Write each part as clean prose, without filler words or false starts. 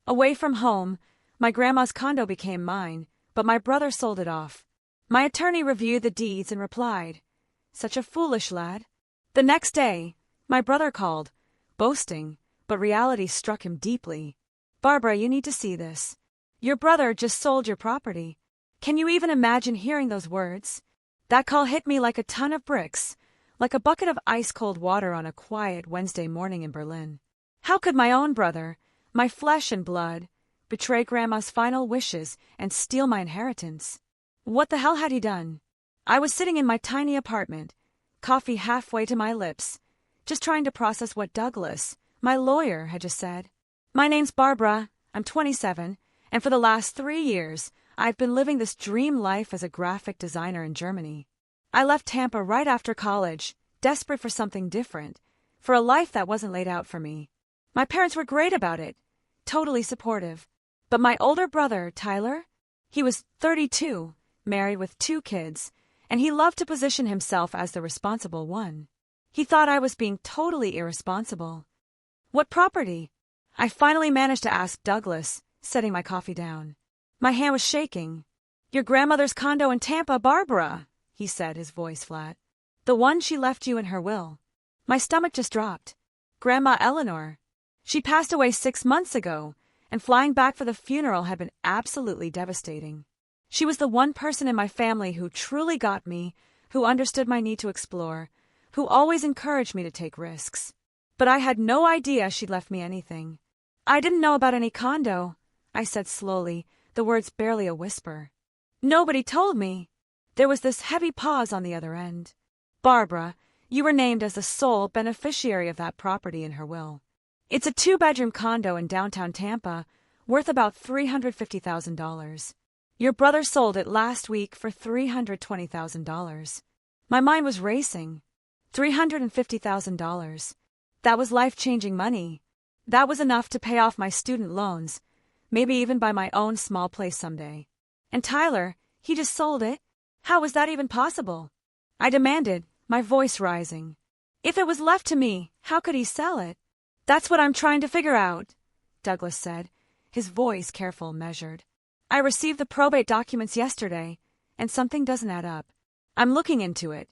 Away from home, my grandma's condo became mine, but my brother sold it off. My attorney reviewed the deeds and replied, "Such a foolish lad." The next day, my brother called, boasting, but reality struck him deeply. "Barbara, you need to see this. Your brother just sold your property." Can you even imagine hearing those words? That call hit me like a ton of bricks, like a bucket of ice-cold water on a quiet Wednesday morning in Berlin. How could my own brother, my flesh and blood, betray Grandma's final wishes and steal my inheritance? What the hell had he done? I was sitting in my tiny apartment, coffee halfway to my lips, just trying to process what Douglas, my lawyer, had just said. "My name's Barbara, I'm 27, and for the last 3 years, I've been living this dream life as a graphic designer in Germany. I left Tampa right after college, desperate for something different, for a life that wasn't laid out for me. My parents were great about it, totally supportive. But my older brother, Tyler, he was 32, married with 2 kids, and he loved to position himself as the responsible one. He thought I was being totally irresponsible. What property? I finally managed to ask Douglas, setting my coffee down. My hand was shaking. "Your grandmother's condo in Tampa, Barbara," he said, his voice flat. "The one she left you in her will." My stomach just dropped. Grandma Eleanor. She passed away 6 months ago, and flying back for the funeral had been absolutely devastating. She was the one person in my family who truly got me, who understood my need to explore, who always encouraged me to take risks. But I had no idea she'd left me anything. "I didn't know about any condo," I said slowly, the words barely a whisper. "Nobody told me." There was this heavy pause on the other end. "Barbara, you were named as the sole beneficiary of that property in her will. It's a 2-bedroom condo in downtown Tampa, worth about $350,000. Your brother sold it last week for $320,000. My mind was racing. $350,000. That was life-changing money. That was enough to pay off my student loans, maybe even buy my own small place someday. And Tyler, he just sold it? How was that even possible? I demanded, my voice rising. If it was left to me, how could he sell it? "That's what I'm trying to figure out," Douglas said, his voice careful, measured. "I received the probate documents yesterday, and something doesn't add up. I'm looking into it.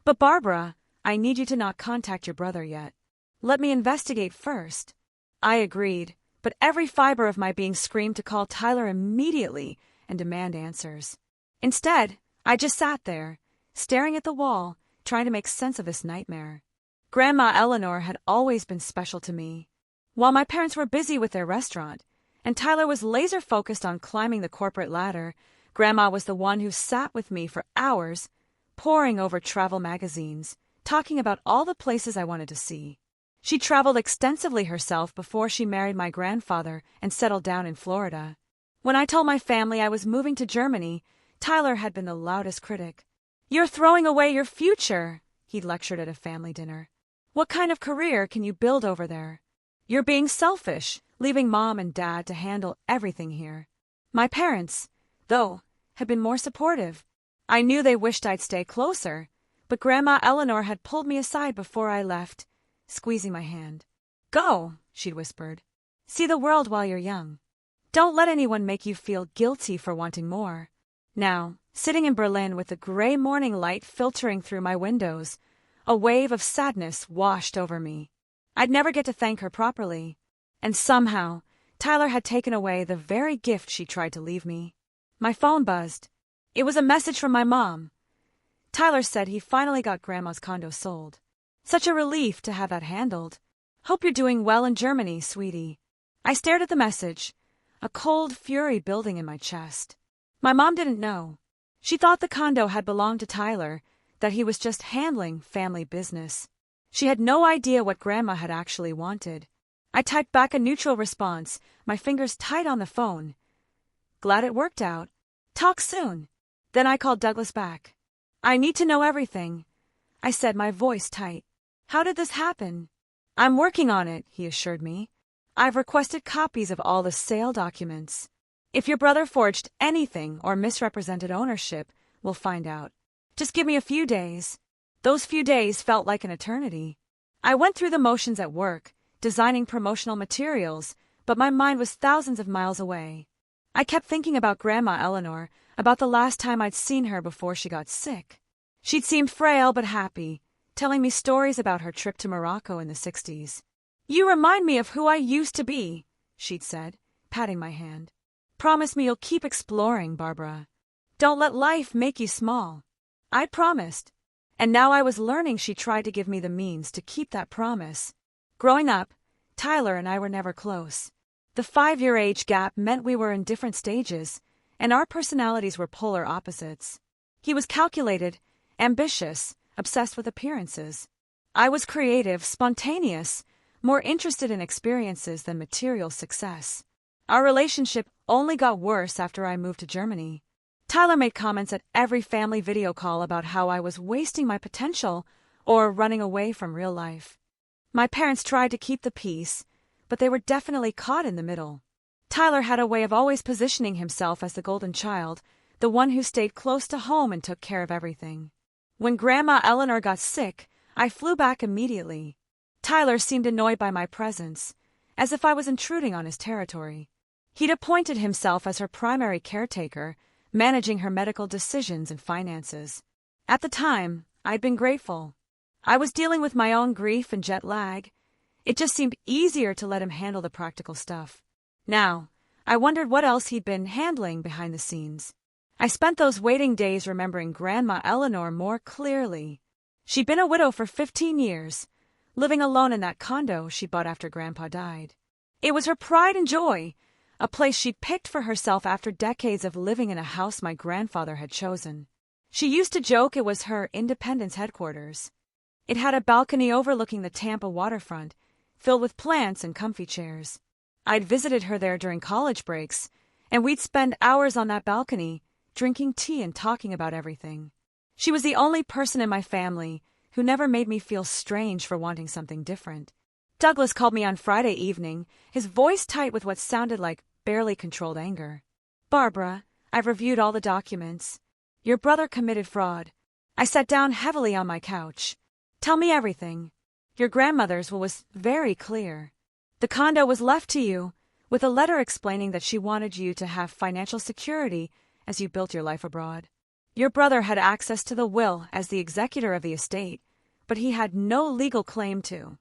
But Barbara, I need you to not contact your brother yet. Let me investigate first." I agreed, but every fiber of my being screamed to call Tyler immediately and demand answers. Instead, I just sat there, staring at the wall, trying to make sense of this nightmare. Grandma Eleanor had always been special to me. While my parents were busy with their restaurant, and Tyler was laser-focused on climbing the corporate ladder, Grandma was the one who sat with me for hours, poring over travel magazines, talking about all the places I wanted to see. She traveled extensively herself before she married my grandfather and settled down in Florida. When I told my family I was moving to Germany, Tyler had been the loudest critic. "You're throwing away your future," he'd lectured at a family dinner. "What kind of career can you build over there? You're being selfish, leaving Mom and Dad to handle everything here." My parents, though, had been more supportive. I knew they wished I'd stay closer, but Grandma Eleanor had pulled me aside before I left, squeezing my hand. "Go," she'd whispered. "See the world while you're young. Don't let anyone make you feel guilty for wanting more." Now, sitting in Berlin with the gray morning light filtering through my windows, a wave of sadness washed over me. I'd never get to thank her properly. And somehow, Tyler had taken away the very gift she tried to leave me. My phone buzzed. It was a message from my mom. Tyler said he finally got Grandma's condo sold. Such a relief to have that handled. "Hope you're doing well in Germany, sweetie." I stared at the message, a cold fury building in my chest. My mom didn't know. She thought the condo had belonged to Tyler, that he was just handling family business. She had no idea what Grandma had actually wanted. I typed back a neutral response, my fingers tight on the phone. "Glad it worked out. Talk soon." Then I called Douglas back. "I need to know everything," I said, my voice tight. "How did this happen?" "I'm working on it," he assured me. "I've requested copies of all the sale documents. If your brother forged anything or misrepresented ownership, we'll find out. Just give me a few days." Those few days felt like an eternity. I went through the motions at work, designing promotional materials, but my mind was thousands of miles away. I kept thinking about Grandma Eleanor, about the last time I'd seen her before she got sick. She'd seemed frail but happy, telling me stories about her trip to Morocco in the 60s. "You remind me of who I used to be," she'd said, patting my hand. "Promise me you'll keep exploring, Barbara. Don't let life make you small." I promised. And now I was learning she tried to give me the means to keep that promise. Growing up, Tyler and I were never close. The 5-year age gap meant we were in different stages, and our personalities were polar opposites. He was calculated, ambitious, obsessed with appearances. I was creative, spontaneous, more interested in experiences than material success. Our relationship only got worse after I moved to Germany. Tyler made comments at every family video call about how I was wasting my potential or running away from real life. My parents tried to keep the peace, but they were definitely caught in the middle. Tyler had a way of always positioning himself as the golden child, the one who stayed close to home and took care of everything. When Grandma Eleanor got sick, I flew back immediately. Tyler seemed annoyed by my presence, as if I was intruding on his territory. He'd appointed himself as her primary caretaker, managing her medical decisions and finances. At the time, I'd been grateful. I was dealing with my own grief and jet lag. It just seemed easier to let him handle the practical stuff. Now, I wondered what else he'd been handling behind the scenes. I spent those waiting days remembering Grandma Eleanor more clearly. She'd been a widow for 15 years, living alone in that condo she bought after Grandpa died. It was her pride and joy, a place she'd picked for herself after decades of living in a house my grandfather had chosen. She used to joke it was her independence headquarters. It had a balcony overlooking the Tampa waterfront, filled with plants and comfy chairs. I'd visited her there during college breaks, and we'd spend hours on that balcony, drinking tea and talking about everything. She was the only person in my family who never made me feel strange for wanting something different. Douglas called me on Friday evening, his voice tight with what sounded like barely controlled anger. "Barbara, I've reviewed all the documents. Your brother committed fraud." I sat down heavily on my couch. "Tell me everything." "Your grandmother's will was very clear. The condo was left to you, with a letter explaining that she wanted you to have financial security as you built your life abroad. Your brother had access to the will as the executor of the estate, but he had no legal claim to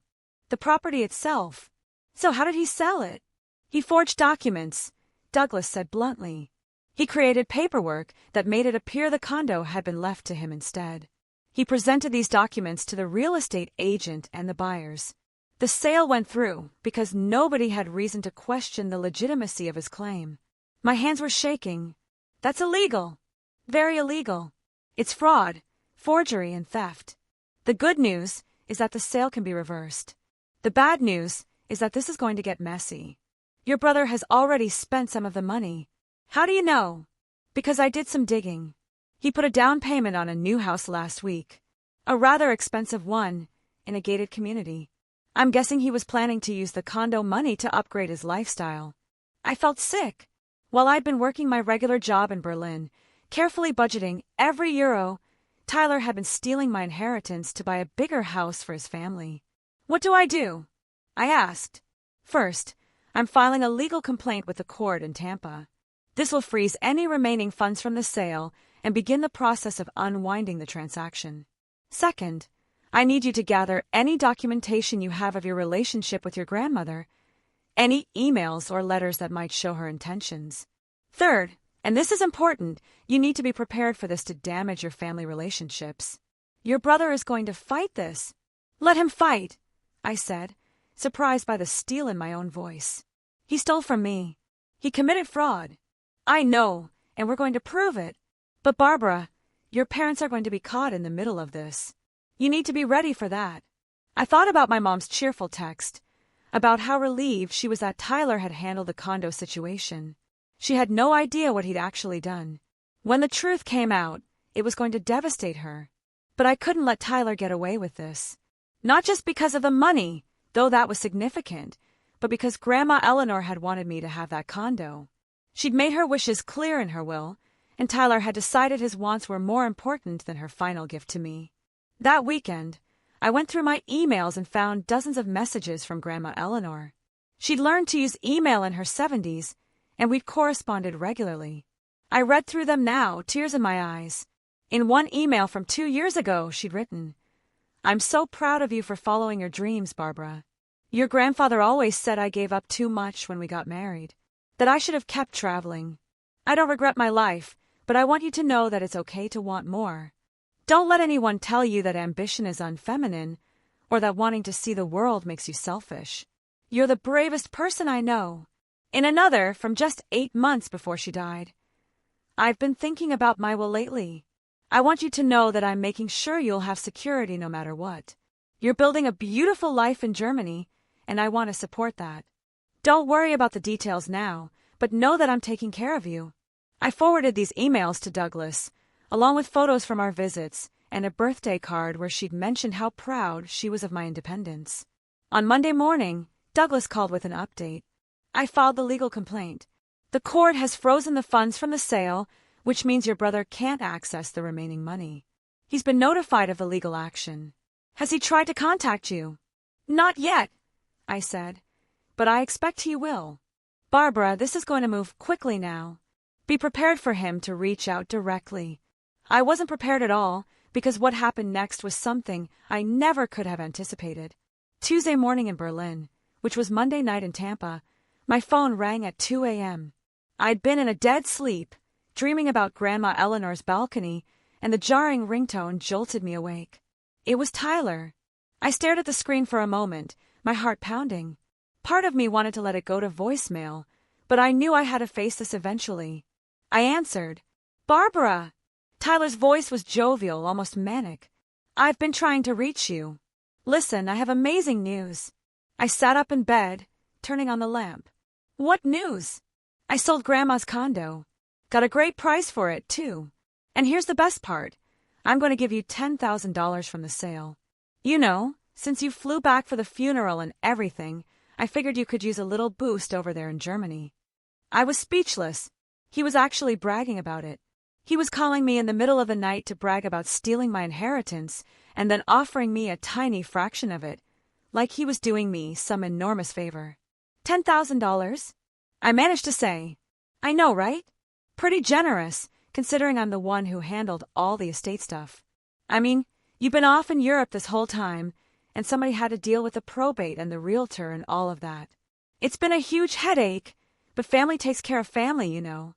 the property itself. So how did he sell it?" "He forged documents," Douglas said bluntly. "He created paperwork that made it appear the condo had been left to him instead. He presented these documents to the real estate agent and the buyers. The sale went through because nobody had reason to question the legitimacy of his claim." My hands were shaking. "That's illegal. Very illegal. It's fraud, forgery, and theft. The good news is that the sale can be reversed. The bad news is that this is going to get messy. Your brother has already spent some of the money." "How do you know?" "Because I did some digging. He put a down payment on a new house last week. A rather expensive one, in a gated community. I'm guessing he was planning to use the condo money to upgrade his lifestyle." I felt sick. While I'd been working my regular job in Berlin, carefully budgeting every euro, Tyler had been stealing my inheritance to buy a bigger house for his family. "What do I do?" I asked. "First, I'm filing a legal complaint with the court in Tampa. This will freeze any remaining funds from the sale and begin the process of unwinding the transaction. Second, I need you to gather any documentation you have of your relationship with your grandmother, any emails or letters that might show her intentions. Third, and this is important, you need to be prepared for this to damage your family relationships. Your brother is going to fight this." "Let him fight," I said, surprised by the steel in my own voice. "He stole from me. He committed fraud. I know, and we're going to prove it. But Barbara, your parents are going to be caught in the middle of this. You need to be ready for that." I thought about my mom's cheerful text, about how relieved she was that Tyler had handled the condo situation. She had no idea what he'd actually done. When the truth came out, it was going to devastate her. But I couldn't let Tyler get away with this. Not just because of the money, though that was significant, but because Grandma Eleanor had wanted me to have that condo. She'd made her wishes clear in her will, and Tyler had decided his wants were more important than her final gift to me. That weekend, I went through my emails and found dozens of messages from Grandma Eleanor. She'd learned to use email in her 70s, and we'd corresponded regularly. I read through them now, tears in my eyes. In one email from 2 years ago, she'd written, "I'm so proud of you for following your dreams, Barbara. Your grandfather always said I gave up too much when we got married, that I should have kept traveling. I don't regret my life, but I want you to know that it's okay to want more. Don't let anyone tell you that ambition is unfeminine or that wanting to see the world makes you selfish. You're the bravest person I know." In another, from just 8 months before she died, "I've been thinking about my will lately. I want you to know that I'm making sure you'll have security no matter what. You're building a beautiful life in Germany, and I want to support that. Don't worry about the details now, but know that I'm taking care of you." I forwarded these emails to Douglas, along with photos from our visits and a birthday card where she'd mentioned how proud she was of my independence. On Monday morning, Douglas called with an update. "I filed the legal complaint. The court has frozen the funds from the sale, which means your brother can't access the remaining money. He's been notified of the legal action. Has he tried to contact you?" "Not yet," I said, "but I expect he will. Barbara, this is going to move quickly now. Be prepared for him to reach out directly." I wasn't prepared at all, because what happened next was something I never could have anticipated. Tuesday morning in Berlin, which was Monday night in Tampa, my phone rang at 2 a.m. I'd been in a dead sleep, dreaming about Grandma Eleanor's balcony, and the jarring ringtone jolted me awake. It was Tyler. I stared at the screen for a moment, my heart pounding. Part of me wanted to let it go to voicemail, but I knew I had to face this eventually. I answered, "Barbara!" Tyler's voice was jovial, almost manic. "I've been trying to reach you. Listen, I have amazing news." I sat up in bed, turning on the lamp. "What news?" "I sold Grandma's condo. Got a great price for it, too. And here's the best part. I'm going to give you $10,000 from the sale. You know, since you flew back for the funeral and everything, I figured you could use a little boost over there in Germany." I was speechless. He was actually bragging about it. He was calling me in the middle of the night to brag about stealing my inheritance and then offering me a tiny fraction of it, like he was doing me some enormous favor. $10,000? I managed to say. "I know, right? Pretty generous, considering I'm the one who handled all the estate stuff. I mean, you've been off in Europe this whole time, and somebody had to deal with the probate and the realtor and all of that. It's been a huge headache, but family takes care of family, you know."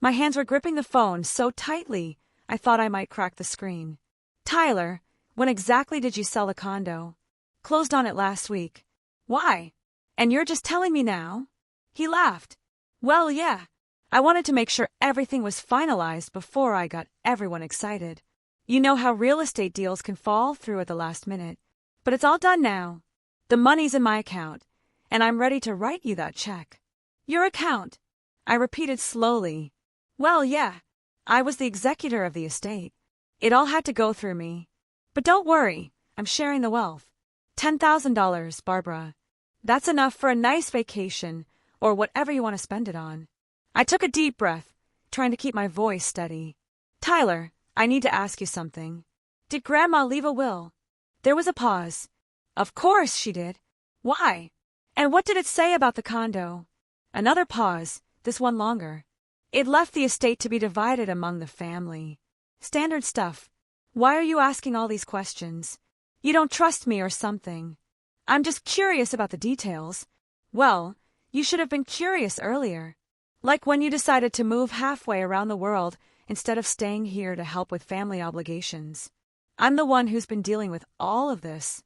My hands were gripping the phone so tightly, I thought I might crack the screen. "Tyler, when exactly did you sell the condo?" "Closed on it last week." "Why? And you're just telling me now?" He laughed. "Well, yeah. I wanted to make sure everything was finalized before I got everyone excited. You know how real estate deals can fall through at the last minute. But it's all done now. The money's in my account, and I'm ready to write you that check." "Your account?" I repeated slowly. "Well, yeah. I was the executor of the estate. It all had to go through me. But don't worry, I'm sharing the wealth. $10,000, Barbara. That's enough for a nice vacation, or whatever you want to spend it on." I took a deep breath, trying to keep my voice steady. "Tyler, I need to ask you something. Did Grandma leave a will?" There was a pause. "Of course she did. Why? And what did it say about the condo?" Another pause, this one longer. "It left the estate to be divided among the family. Standard stuff. Why are you asking all these questions? You don't trust me or something?" "I'm just curious about the details." "Well, you should have been curious earlier. Like when you decided to move halfway around the world instead of staying here to help with family obligations. I'm the one who's been dealing with all of this.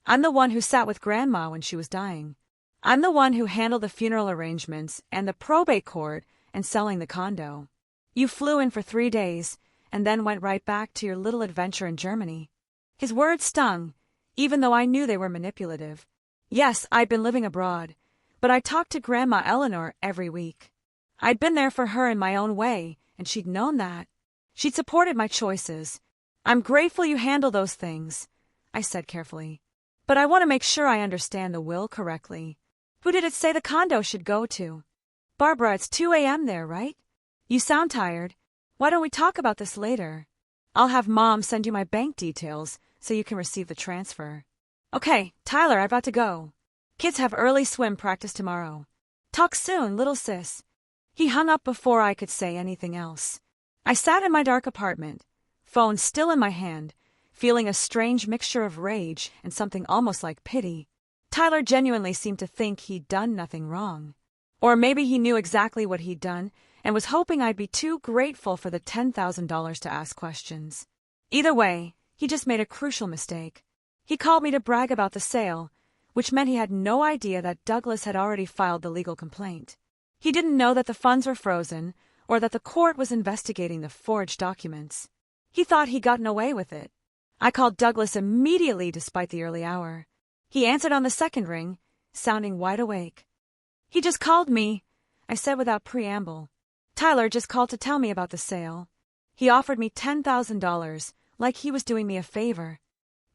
I'm the one who sat with Grandma when she was dying. I'm the one who handled the funeral arrangements and the probate court and selling the condo. You flew in for 3 days and then went right back to your little adventure in Germany." His words stung, even though I knew they were manipulative. Yes, I'd been living abroad, but I talked to Grandma Eleanor every week. I'd been there for her in my own way, and she'd known that. She'd supported my choices. "I'm grateful you handle those things," I said carefully. "But I want to make sure I understand the will correctly. Who did it say the condo should go to?" "Barbara, it's 2 a.m. there, right? You sound tired. Why don't we talk about this later? I'll have Mom send you my bank details so you can receive the transfer." "Okay, Tyler, I've got to go." Kids have early swim practice tomorrow. Talk soon, little sis. He hung up before I could say anything else. I sat in my dark apartment, phone still in my hand, feeling a strange mixture of rage and something almost like pity. Tyler genuinely seemed to think he'd done nothing wrong. Or maybe he knew exactly what he'd done and was hoping I'd be too grateful for the $10,000 to ask questions. Either way, he just made a crucial mistake. He called me to brag about the sale, which meant he had no idea that Douglas had already filed the legal complaint. He didn't know that the funds were frozen or that the court was investigating the forged documents. He thought he'd gotten away with it. I called Douglas immediately despite the early hour. He answered on the second ring, sounding wide awake. He just called me, I said without preamble. Tyler just called to tell me about the sale. He offered me $10,000, like he was doing me a favor.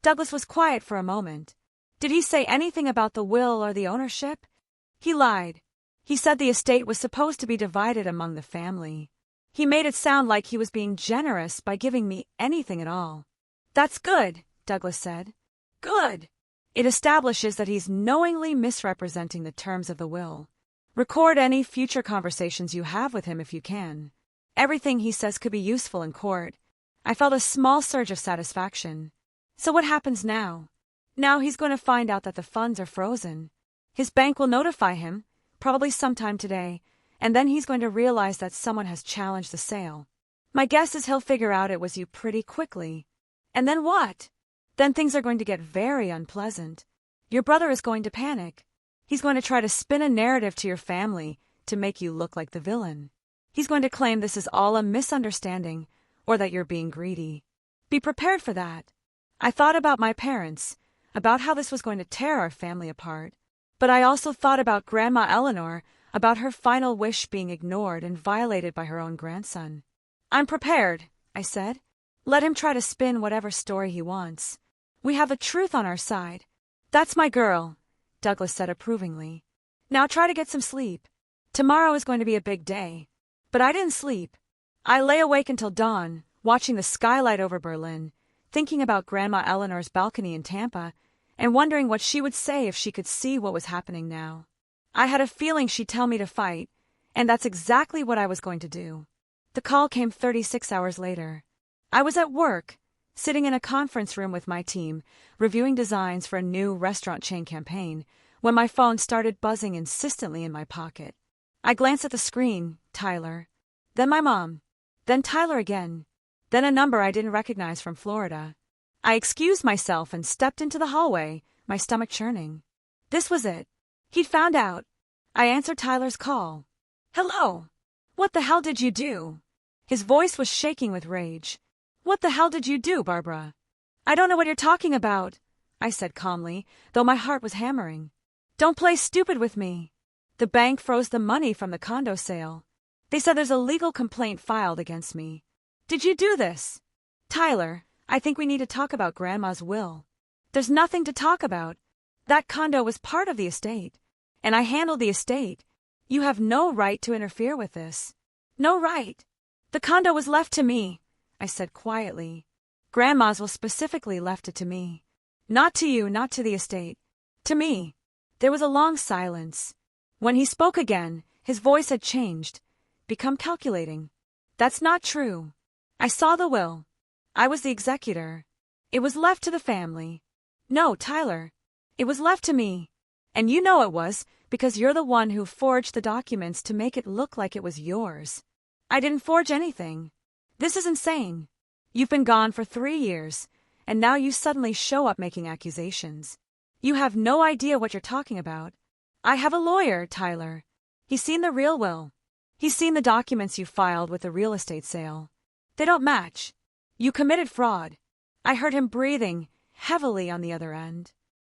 Douglas was quiet for a moment. Did he say anything about the will or the ownership? He lied. He said the estate was supposed to be divided among the family. He made it sound like he was being generous by giving me anything at all. That's good, Douglas said. Good. It establishes that he's knowingly misrepresenting the terms of the will. Record any future conversations you have with him if you can. Everything he says could be useful in court. I felt a small surge of satisfaction. So what happens now? Now he's going to find out that the funds are frozen. His bank will notify him, probably sometime today, and then he's going to realize that someone has challenged the sale. My guess is he'll figure out it was you pretty quickly. And then what? Then things are going to get very unpleasant. Your brother is going to panic. He's going to try to spin a narrative to your family to make you look like the villain. He's going to claim this is all a misunderstanding or that you're being greedy. Be prepared for that. I thought about my parents, about how this was going to tear our family apart. But I also thought about Grandma Eleanor, about her final wish being ignored and violated by her own grandson. I'm prepared, I said. Let him try to spin whatever story he wants. We have the truth on our side. That's my girl, Douglas said approvingly. Now try to get some sleep. Tomorrow is going to be a big day. But I didn't sleep. I lay awake until dawn, watching the skylight over Berlin, thinking about Grandma Eleanor's balcony in Tampa, and wondering what she would say if she could see what was happening now. I had a feeling she'd tell me to fight, and that's exactly what I was going to do. The call came 36 hours later. I was at work, sitting in a conference room with my team, reviewing designs for a new restaurant chain campaign, when my phone started buzzing insistently in my pocket. I glanced at the screen, Tyler. Then my mom. Then Tyler again. Then a number I didn't recognize from Florida. I excused myself and stepped into the hallway, my stomach churning. This was it. He'd found out. I answered Tyler's call. Hello. What the hell did you do? His voice was shaking with rage. What the hell did you do, Barbara? I don't know what you're talking about, I said calmly, though my heart was hammering. Don't play stupid with me. The bank froze the money from the condo sale. They said there's a legal complaint filed against me. Did you do this? Tyler, I think we need to talk about Grandma's will. There's nothing to talk about. That condo was part of the estate, and I handled the estate. You have no right to interfere with this. No right. The condo was left to me, I said quietly. Grandma's will specifically left it to me. Not to you, not to the estate. To me. There was a long silence. When he spoke again, his voice had changed, become calculating. That's not true. I saw the will. I was the executor. It was left to the family. No, Tyler. It was left to me. And you know it was, because you're the one who forged the documents to make it look like it was yours. I didn't forge anything. This is insane. You've been gone for 3 years, and now you suddenly show up making accusations. You have no idea what you're talking about. I have a lawyer, Tyler. He's seen the real will. He's seen the documents you filed with the real estate sale. They don't match. You committed fraud. I heard him breathing heavily on the other end.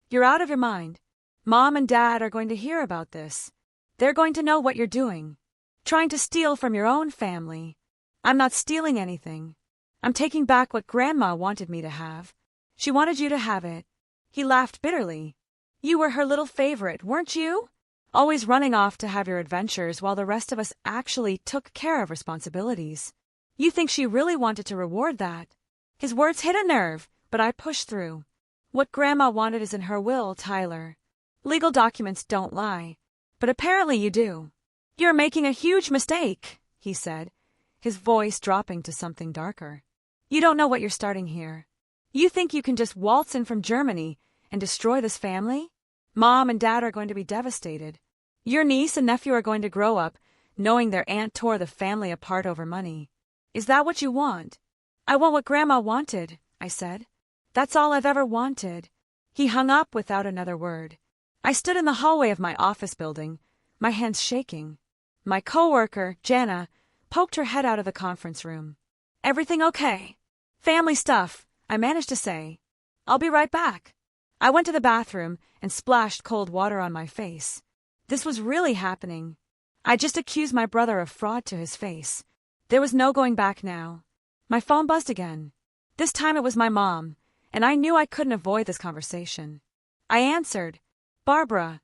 You're out of your mind. Mom and Dad are going to hear about this. They're going to know what you're doing. Trying to steal from your own family. I'm not stealing anything. I'm taking back what Grandma wanted me to have. She wanted you to have it. He laughed bitterly. You were her little favorite, weren't you? Always running off to have your adventures while the rest of us actually took care of responsibilities. You think she really wanted to reward that? His words hit a nerve, but I pushed through. What Grandma wanted is in her will, Tyler. Legal documents don't lie. But apparently you do. You're making a huge mistake, he said, his voice dropping to something darker. You don't know what you're starting here. You think you can just waltz in from Germany and destroy this family? Mom and Dad are going to be devastated. Your niece and nephew are going to grow up knowing their aunt tore the family apart over money. Is that what you want? I want what Grandma wanted, I said. That's all I've ever wanted. He hung up without another word. I stood in the hallway of my office building, my hands shaking. My coworker, Jana, poked her head out of the conference room. Everything okay? Family stuff, I managed to say. I'll be right back. I went to the bathroom and splashed cold water on my face. This was really happening. I just accused my brother of fraud to his face. There was no going back now. My phone buzzed again. This time it was my mom, and I knew I couldn't avoid this conversation. I answered, Barbara.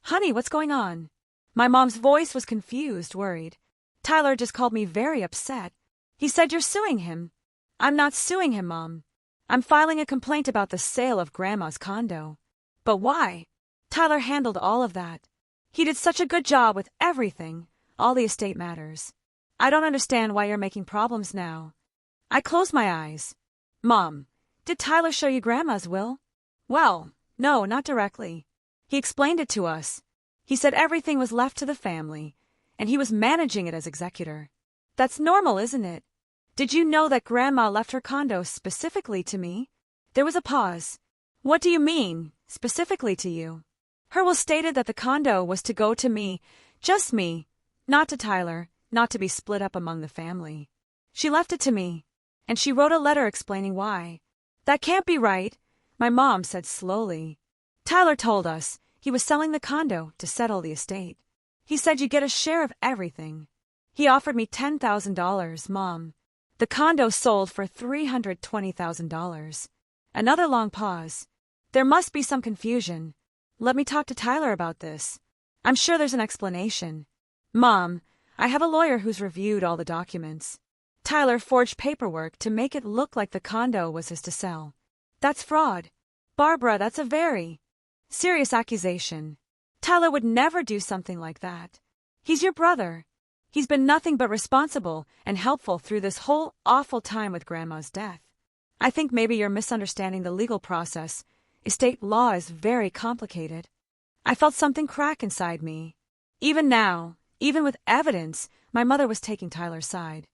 Honey, what's going on? My mom's voice was confused, worried. Tyler just called me very upset. He said you're suing him. I'm not suing him, Mom. I'm filing a complaint about the sale of Grandma's condo. But why? Tyler handled all of that. He did such a good job with everything, all the estate matters. I don't understand why you're making problems now. I closed my eyes. Mom, did Tyler show you Grandma's will? Well, no, not directly. He explained it to us. He said everything was left to the family, and he was managing it as executor. That's normal, isn't it? Did you know that Grandma left her condo specifically to me? There was a pause. What do you mean, specifically to you? Her will stated that the condo was to go to me, just me, not to Tyler, not to be split up among the family. She left it to me, and she wrote a letter explaining why. That can't be right, my mom said slowly. Tyler told us he was selling the condo to settle the estate. He said you get a share of everything. He offered me $10,000, Mom. The condo sold for $320,000. Another long pause. There must be some confusion. Let me talk to Tyler about this. I'm sure there's an explanation. Mom, I have a lawyer who's reviewed all the documents. Tyler forged paperwork to make it look like the condo was his to sell. That's fraud. Barbara, that's a very serious accusation. Tyler would never do something like that. He's your brother. He's been nothing but responsible and helpful through this whole awful time with Grandma's death. I think maybe you're misunderstanding the legal process. Estate law is very complicated. I felt something crack inside me. Even now, even with evidence, my mother was taking Tyler's side.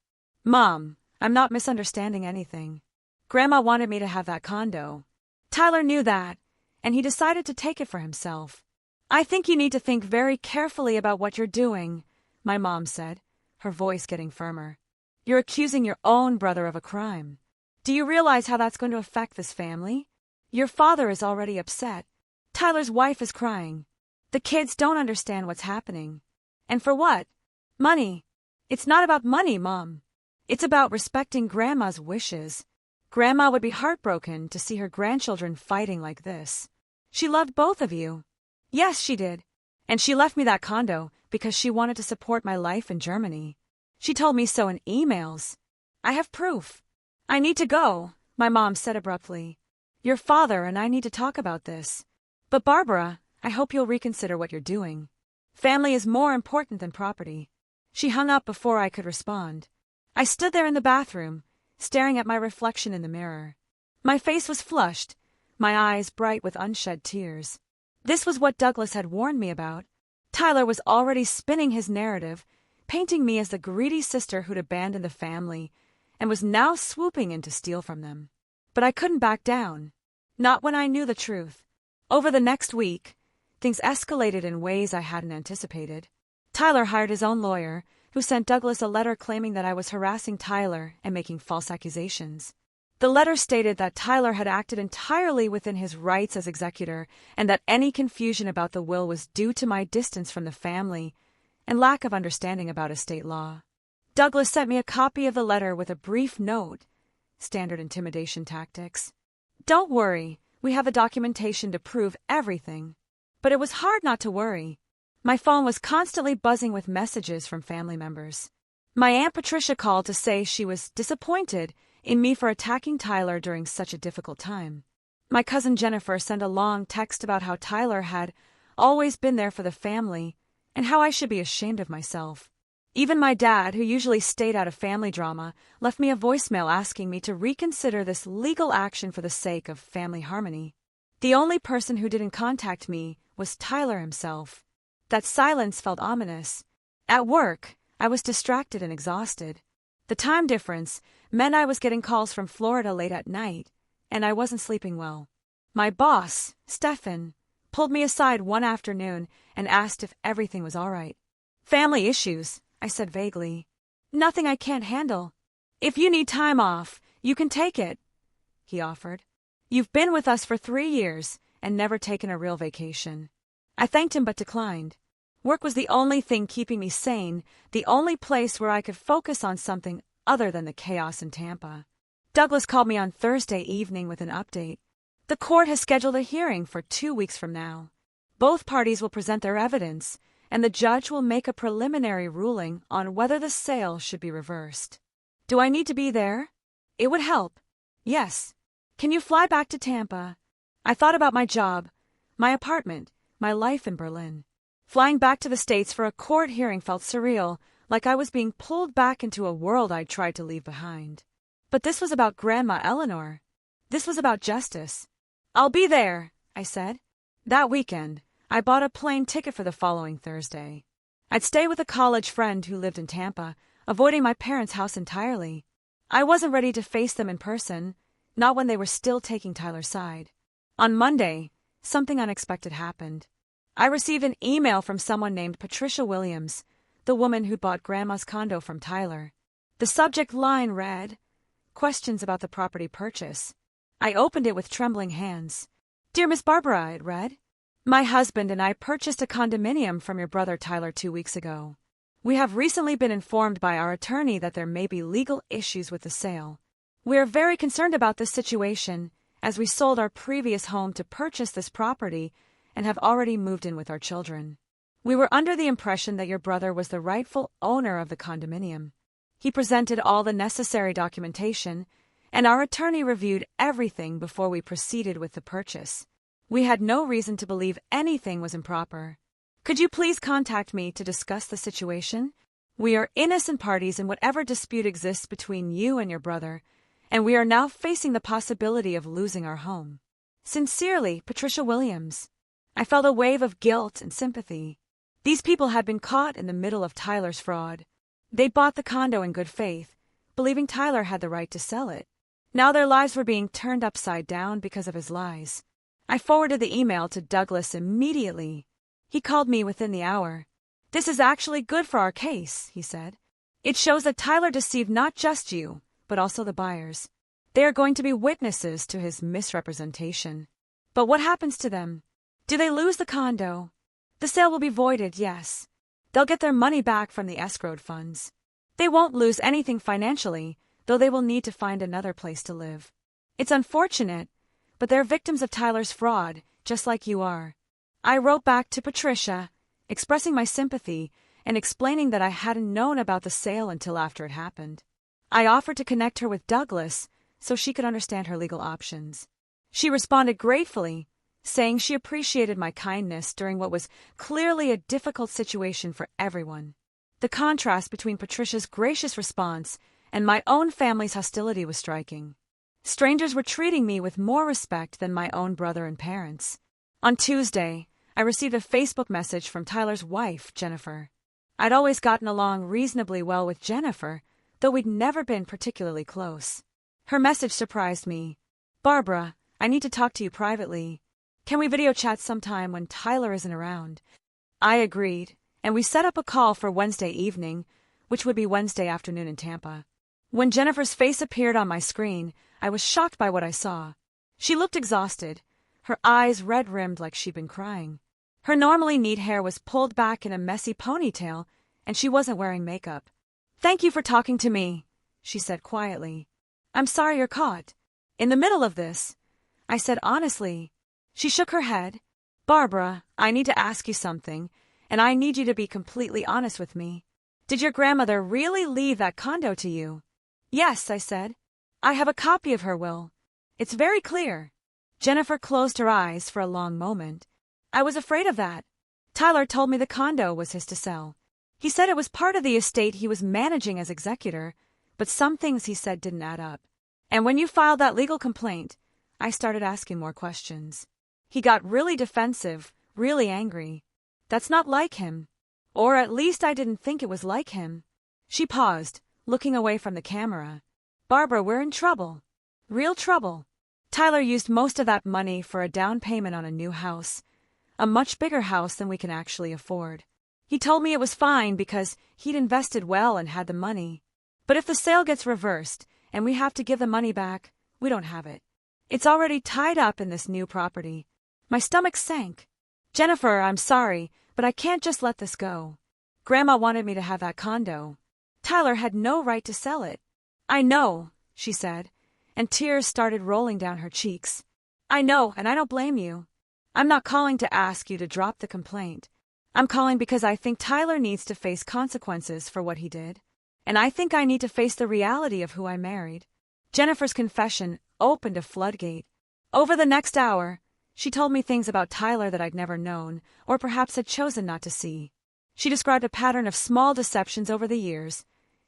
Mom, I'm not misunderstanding anything. Grandma wanted me to have that condo. Tyler knew that, and he decided to take it for himself. I think you need to think very carefully about what you're doing, my mom said, her voice getting firmer. You're accusing your own brother of a crime. Do you realize how that's going to affect this family? Your father is already upset. Tyler's wife is crying. The kids don't understand what's happening. And for what? Money. It's not about money, Mom. It's about respecting Grandma's wishes. Grandma would be heartbroken to see her grandchildren fighting like this. She loved both of you. Yes, she did. And she left me that condo because she wanted to support my life in Germany. She told me so in emails. I have proof. I need to go, my mom said abruptly. Your father and I need to talk about this. But Barbara, I hope you'll reconsider what you're doing. Family is more important than property. She hung up before I could respond. I stood there in the bathroom, staring at my reflection in the mirror. My face was flushed, my eyes bright with unshed tears. This was what Douglas had warned me about. Tyler was already spinning his narrative, painting me as the greedy sister who'd abandoned the family and was now swooping in to steal from them. But I couldn't back down. Not when I knew the truth. Over the next week, things escalated in ways I hadn't anticipated. Tyler hired his own lawyer, who sent Douglas a letter claiming that I was harassing Tyler and making false accusations. The letter stated that Tyler had acted entirely within his rights as executor and that any confusion about the will was due to my distance from the family and lack of understanding about estate law. Douglas sent me a copy of the letter with a brief note. Standard intimidation tactics. Don't worry, we have the documentation to prove everything. But it was hard not to worry. My phone was constantly buzzing with messages from family members. My Aunt Patricia called to say she was disappointed in me for attacking Tyler during such a difficult time. My cousin Jennifer sent a long text about how Tyler had always been there for the family, and how I should be ashamed of myself. Even my dad, who usually stayed out of family drama, left me a voicemail asking me to reconsider this legal action for the sake of family harmony. The only person who didn't contact me was Tyler himself. That silence felt ominous. At work, I was distracted and exhausted. The time difference meant I was getting calls from Florida late at night, and I wasn't sleeping well. My boss, Stefan, pulled me aside one afternoon and asked if everything was all right. "Family issues," I said vaguely. "Nothing I can't handle. If you need time off, you can take it," he offered. "You've been with us for 3 years and never taken a real vacation." I thanked him but declined. Work was the only thing keeping me sane, the only place where I could focus on something other than the chaos in Tampa. Douglas called me on Thursday evening with an update. The court has scheduled a hearing for 2 weeks from now. Both parties will present their evidence, and the judge will make a preliminary ruling on whether the sale should be reversed. Do I need to be there? It would help. Yes. Can you fly back to Tampa? I thought about my job, my apartment, my life in Berlin. Flying back to the States for a court hearing felt surreal, like I was being pulled back into a world I'd tried to leave behind. But this was about Grandma Eleanor. This was about justice. "I'll be there," I said. That weekend, I bought a plane ticket for the following Thursday. I'd stay with a college friend who lived in Tampa, avoiding my parents' house entirely. I wasn't ready to face them in person, not when they were still taking Tyler's side. On Monday, something unexpected happened. I received an email from someone named Patricia Williams, the woman who bought Grandma's condo from Tyler. The subject line read, "Questions about the property purchase." I opened it with trembling hands. "Dear Miss Barbara," it read, "my husband and I purchased a condominium from your brother Tyler 2 weeks ago. We have recently been informed by our attorney that there may be legal issues with the sale. We are very concerned about this situation, as we sold our previous home to purchase this property and have already moved in with our children. We were under the impression that your brother was the rightful owner of the condominium. He presented all the necessary documentation, and our attorney reviewed everything before we proceeded with the purchase. We had no reason to believe anything was improper. Could you please contact me to discuss the situation? We are innocent parties in whatever dispute exists between you and your brother, and we are now facing the possibility of losing our home. Sincerely, Patricia Williams." I felt a wave of guilt and sympathy. These people had been caught in the middle of Tyler's fraud. They bought the condo in good faith, believing Tyler had the right to sell it. Now their lives were being turned upside down because of his lies. I forwarded the email to Douglas immediately. He called me within the hour. "This is actually good for our case," he said. "It shows that Tyler deceived not just you, but also the buyers. They are going to be witnesses to his misrepresentation. But what happens to them? Do they lose the condo? The sale will be voided, yes. They'll get their money back from the escrowed funds. They won't lose anything financially, though they will need to find another place to live. It's unfortunate, but they're victims of Tyler's fraud, just like you are." I wrote back to Patricia, expressing my sympathy and explaining that I hadn't known about the sale until after it happened. I offered to connect her with Douglas so she could understand her legal options. She responded gratefully, saying she appreciated my kindness during what was clearly a difficult situation for everyone. The contrast between Patricia's gracious response and my own family's hostility was striking. Strangers were treating me with more respect than my own brother and parents. On Tuesday, I received a Facebook message from Tyler's wife, Jennifer. I'd always gotten along reasonably well with Jennifer, though we'd never been particularly close. Her message surprised me. "Barbara, I need to talk to you privately. Can we video chat sometime when Tyler isn't around?" I agreed, and we set up a call for Wednesday evening, which would be Wednesday afternoon in Tampa. When Jennifer's face appeared on my screen, I was shocked by what I saw. She looked exhausted, her eyes red-rimmed like she'd been crying. Her normally neat hair was pulled back in a messy ponytail, and she wasn't wearing makeup. "Thank you for talking to me," she said quietly. "I'm sorry you're caught in the middle of this," I said honestly. She shook her head. "Barbara, I need to ask you something, and I need you to be completely honest with me. Did your grandmother really leave that condo to you?" "Yes," I said. "I have a copy of her will. It's very clear." Jennifer closed her eyes for a long moment. "I was afraid of that," Tyler told me the condo was his to sell. He said it was part of the estate he was managing as executor, but some things he said didn't add up. And when you filed that legal complaint, I started asking more questions. He got really defensive, really angry. That's not like him. Or at least I didn't think it was like him. She paused, looking away from the camera. Barbara, we're in trouble. Real trouble. Tyler used most of that money for a down payment on a new house. A much bigger house than we can actually afford. He told me it was fine because he'd invested well and had the money. But if the sale gets reversed and we have to give the money back, we don't have it. It's already tied up in this new property. My stomach sank. Jennifer, I'm sorry, but I can't just let this go. Grandma wanted me to have that condo. Tyler had no right to sell it. I know, she said, and tears started rolling down her cheeks. I know, and I don't blame you. I'm not calling to ask you to drop the complaint. I'm calling because I think Tyler needs to face consequences for what he did. And I think I need to face the reality of who I married. Jennifer's confession opened a floodgate. Over the next hour, she told me things about Tyler that I'd never known, or perhaps had chosen not to see. She described a pattern of small deceptions over the years,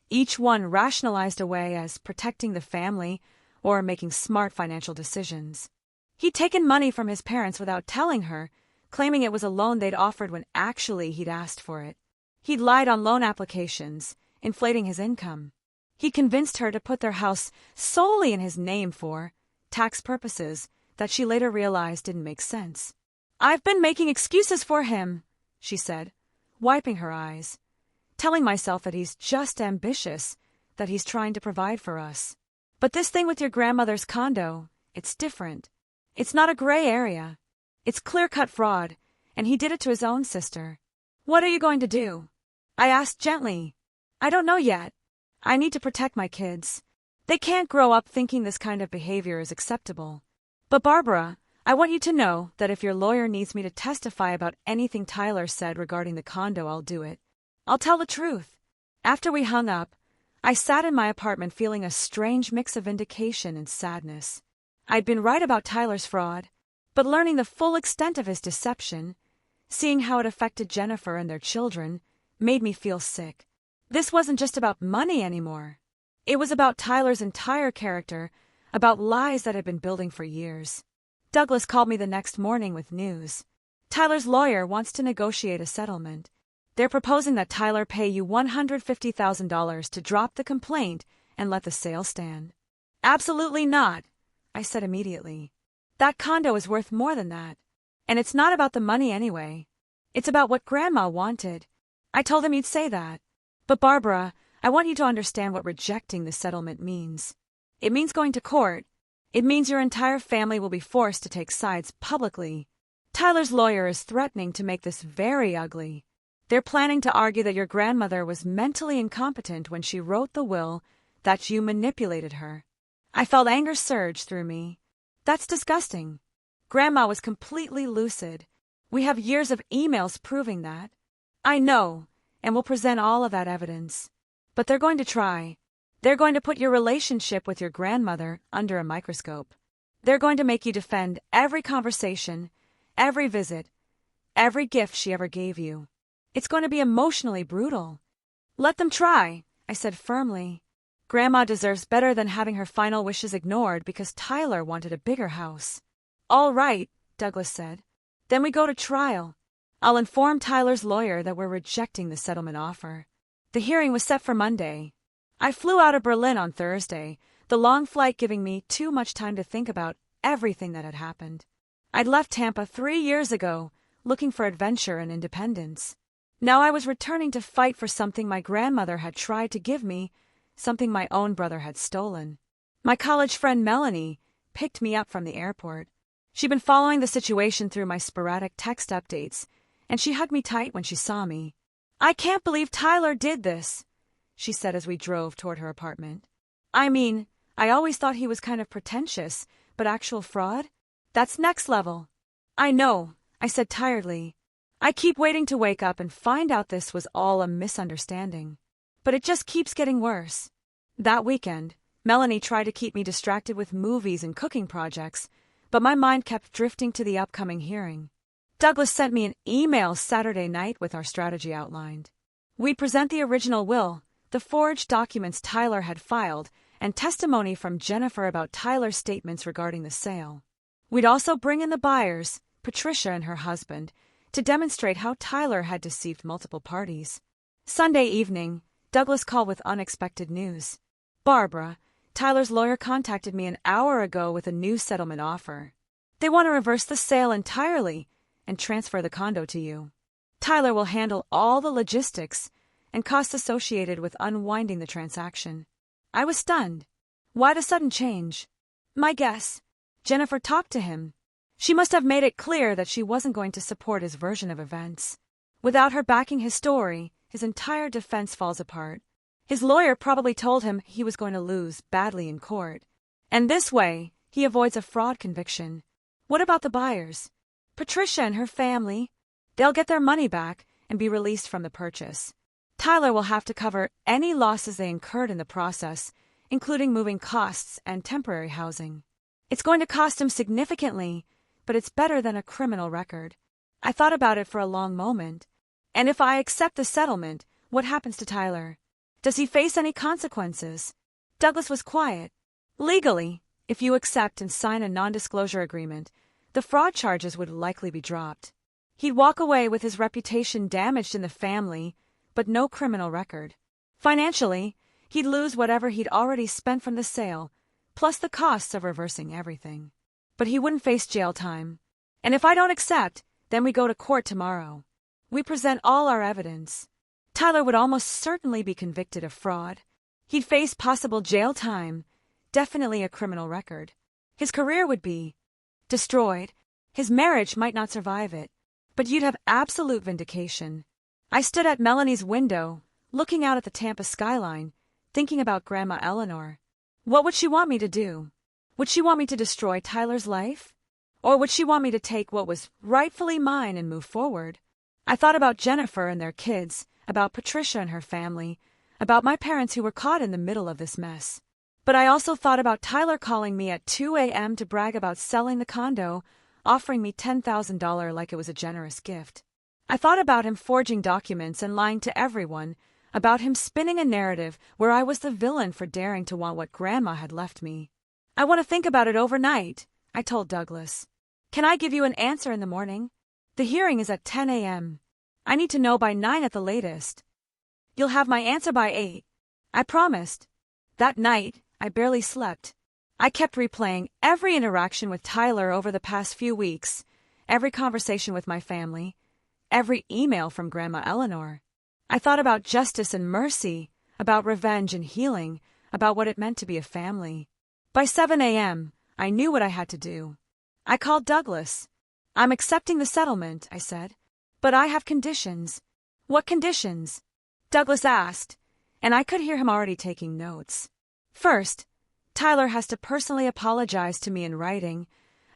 each one rationalized away as protecting the family or making smart financial decisions. He'd taken money from his parents without telling her, claiming it was a loan they'd offered when actually he'd asked for it. He'd lied on loan applications, inflating his income. He convinced her to put their house solely in his name for tax purposes that she later realized didn't make sense. I've been making excuses for him, she said, wiping her eyes, telling myself that he's just ambitious, that he's trying to provide for us. But this thing with your grandmother's condo, it's different. It's not a gray area. It's clear-cut fraud, and he did it to his own sister. What are you going to do? I asked gently. I don't know yet. I need to protect my kids. They can't grow up thinking this kind of behavior is acceptable. But Barbara, I want you to know that if your lawyer needs me to testify about anything Tyler said regarding the condo, I'll do it. I'll tell the truth. After we hung up, I sat in my apartment feeling a strange mix of vindication and sadness. I'd been right about Tyler's fraud, but learning the full extent of his deception, seeing how it affected Jennifer and their children, made me feel sick. This wasn't just about money anymore. It was about Tyler's entire character, about lies that had been building for years. Douglas called me the next morning with news. Tyler's lawyer wants to negotiate a settlement. They're proposing that Tyler pay you $150,000 to drop the complaint and let the sale stand. Absolutely not, I said immediately. That condo is worth more than that. And it's not about the money anyway. It's about what Grandma wanted. I told him you'd say that. But Barbara, I want you to understand what rejecting the settlement means. It means going to court. It means your entire family will be forced to take sides publicly. Tyler's lawyer is threatening to make this very ugly. They're planning to argue that your grandmother was mentally incompetent when she wrote the will, that you manipulated her. I felt anger surge through me. That's disgusting. Grandma was completely lucid. We have years of emails proving that. I know, and we'll present all of that evidence. But they're going to try. They're going to put your relationship with your grandmother under a microscope. They're going to make you defend every conversation, every visit, every gift she ever gave you. It's going to be emotionally brutal. Let them try, I said firmly. Grandma deserves better than having her final wishes ignored because Tyler wanted a bigger house. All right, Douglas said. Then we go to trial. I'll inform Tyler's lawyer that we're rejecting the settlement offer. The hearing was set for Monday. I flew out of Berlin on Thursday, the long flight giving me too much time to think about everything that had happened. I'd left Tampa 3 years ago, looking for adventure and independence. Now I was returning to fight for something my grandmother had tried to give me, something my own brother had stolen. My college friend Melanie picked me up from the airport. She'd been following the situation through my sporadic text updates, and she hugged me tight when she saw me. I can't believe Tyler did this, she said as we drove toward her apartment. I mean, I always thought he was kind of pretentious, but actual fraud? That's next level. I know, I said tiredly. I keep waiting to wake up and find out this was all a misunderstanding. But it just keeps getting worse. That weekend, Melanie tried to keep me distracted with movies and cooking projects, but my mind kept drifting to the upcoming hearing. Douglas sent me an email Saturday night with our strategy outlined. We'd present the original will, the forged documents Tyler had filed, and testimony from Jennifer about Tyler's statements regarding the sale. We'd also bring in the buyers, Patricia and her husband, to demonstrate how Tyler had deceived multiple parties. Sunday evening, Douglas called with unexpected news. Barbara, Tyler's lawyer, contacted me an hour ago with a new settlement offer. They want to reverse the sale entirely and transfer the condo to you. Tyler will handle all the logistics and costs associated with unwinding the transaction. I was stunned. Why the sudden change? My guess. Jennifer talked to him. She must have made it clear that she wasn't going to support his version of events. Without her backing his story, his entire defense falls apart. His lawyer probably told him he was going to lose badly in court. And this way, he avoids a fraud conviction. What about the buyers? Patricia and her family. They'll get their money back and be released from the purchase. Tyler will have to cover any losses they incurred in the process, including moving costs and temporary housing. It's going to cost him significantly, but it's better than a criminal record. I thought about it for a long moment. And if I accept the settlement, what happens to Tyler? Does he face any consequences? Douglas was quiet. Legally, if you accept and sign a non-disclosure agreement, the fraud charges would likely be dropped. He'd walk away with his reputation damaged in the family, but no criminal record. Financially, he'd lose whatever he'd already spent from the sale, plus the costs of reversing everything. But he wouldn't face jail time. And if I don't accept, then we go to court tomorrow. We present all our evidence. Tyler would almost certainly be convicted of fraud. He'd face possible jail time, definitely a criminal record. His career would be destroyed. His marriage might not survive it, but you'd have absolute vindication. I stood at Melanie's window, looking out at the Tampa skyline, thinking about Grandma Eleanor. What would she want me to do? Would she want me to destroy Tyler's life? Or would she want me to take what was rightfully mine and move forward? I thought about Jennifer and their kids, about Patricia and her family, about my parents who were caught in the middle of this mess. But I also thought about Tyler calling me at 2 a.m. to brag about selling the condo, offering me $10,000 like it was a generous gift. I thought about him forging documents and lying to everyone, about him spinning a narrative where I was the villain for daring to want what Grandma had left me. I want to think about it overnight, I told Douglas. Can I give you an answer in the morning? The hearing is at 10 a.m. I need to know by 9 at the latest. You'll have my answer by 8. I promised. That night, I barely slept. I kept replaying every interaction with Tyler over the past few weeks, every conversation with my family, every email from Grandma Eleanor. I thought about justice and mercy, about revenge and healing, about what it meant to be a family. By 7 a.m., I knew what I had to do. I called Douglas. I'm accepting the settlement, I said, but I have conditions. What conditions? Douglas asked, and I could hear him already taking notes. First, Tyler has to personally apologize to me in writing,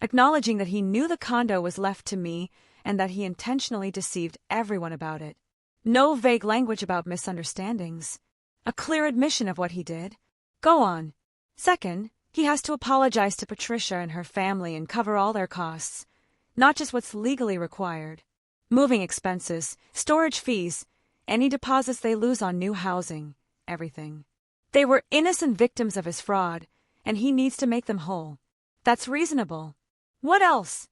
acknowledging that he knew the condo was left to me and that he intentionally deceived everyone about it. No vague language about misunderstandings. A clear admission of what he did. Go on. Second, he has to apologize to Patricia and her family and cover all their costs, not just what's legally required. Moving expenses, storage fees, any deposits they lose on new housing, everything. They were innocent victims of his fraud, and he needs to make them whole. That's reasonable. What else?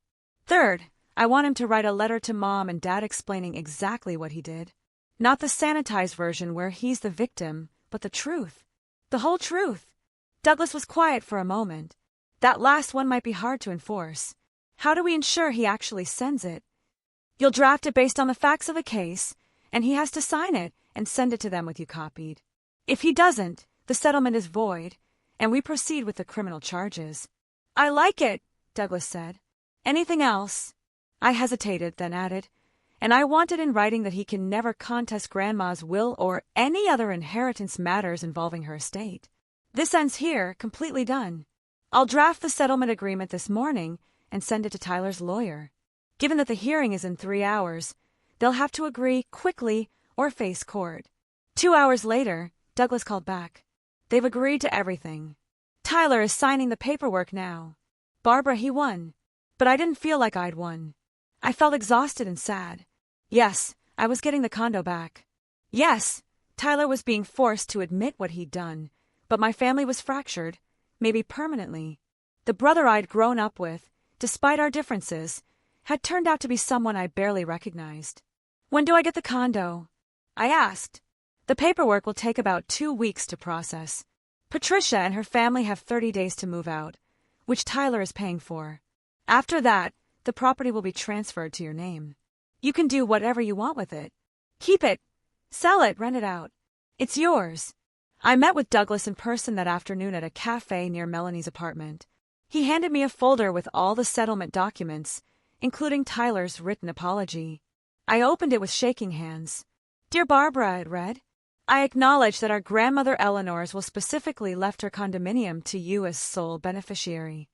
Third, I want him to write a letter to Mom and Dad explaining exactly what he did. Not the sanitized version where he's the victim, but the truth. The whole truth. Douglas was quiet for a moment. That last one might be hard to enforce. How do we ensure he actually sends it? You'll draft it based on the facts of the case, and he has to sign it and send it to them with you copied. If he doesn't, the settlement is void, and we proceed with the criminal charges. I like it, Douglas said. Anything else? I hesitated, then added, and I wanted in writing that he can never contest Grandma's will or any other inheritance matters involving her estate. This ends here, completely done. I'll draft the settlement agreement this morning and send it to Tyler's lawyer. Given that the hearing is in 3 hours, they'll have to agree quickly or face court. 2 hours later, Douglas called back. They've agreed to everything. Tyler is signing the paperwork now. Barbara, he won. But I didn't feel like I'd won. I felt exhausted and sad. Yes, I was getting the condo back. Yes, Tyler was being forced to admit what he'd done, but my family was fractured, maybe permanently. The brother I'd grown up with, despite our differences, had turned out to be someone I barely recognized. When do I get the condo? I asked. The paperwork will take about 2 weeks to process. Patricia and her family have 30 days to move out, which Tyler is paying for. After that, the property will be transferred to your name. You can do whatever you want with it. Keep it, sell it, rent it out. It's yours. I met with Douglas in person that afternoon at a cafe near Melanie's apartment. He handed me a folder with all the settlement documents, including Tyler's written apology. I opened it with shaking hands. Dear Barbara, it read, I acknowledge that our grandmother Eleanor's will specifically left her condominium to you as sole beneficiary.